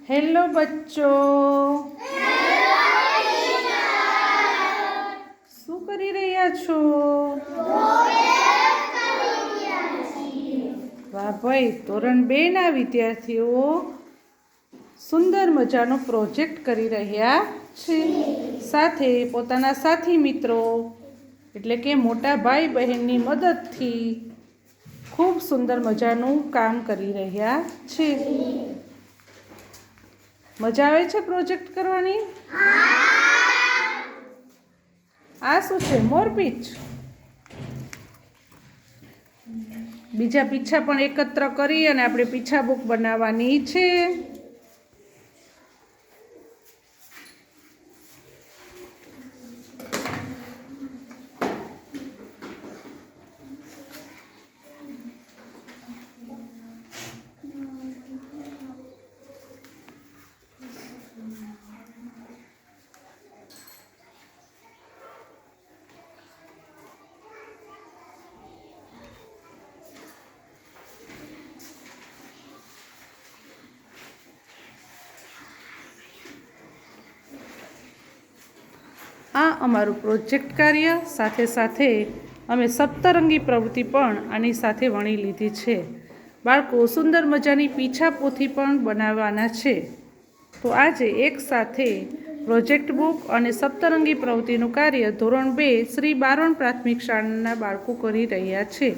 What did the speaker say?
Hello बच्चों, શું કરી રહ્યા છો? વાહ ભાઈ, ધોરણ 2 ના વિદ્યાર્થીઓ સુંદર મજાનો પ્રોજેક્ટ કરી રહ્યા છે. સાથે પોતાના સાથી મિત્રો એટલે કે મોટા ભાઈ બહેનની મદદથી ખૂબ સુંદર મજાનું કામ કરી રહ્યા છે. મજા આવે છે પ્રોજેક્ટ કરવાની? આ શું છે? મોરપીંછ. બીજા પીછા પણ એકત્ર કરી અને આપણે પીછા બુક બનાવવાની છે. આ અમારું પ્રોજેક્ટ કાર્ય સાથે સાથે અમે સપ્તરંગી પ્રવૃત્તિ પણ આની સાથે વણી લીધી છે. બાળકો સુંદર મજાની પીછા પોથી પણ બનાવવાના છે. તો આજે એક સાથે પ્રોજેક્ટ બુક અને સપ્તરંગી પ્રવૃત્તિનું કાર્ય ધોરણ 2 શ્રી બારોણ પ્રાથમિક શાળાના બાળકો કરી રહ્યા છે.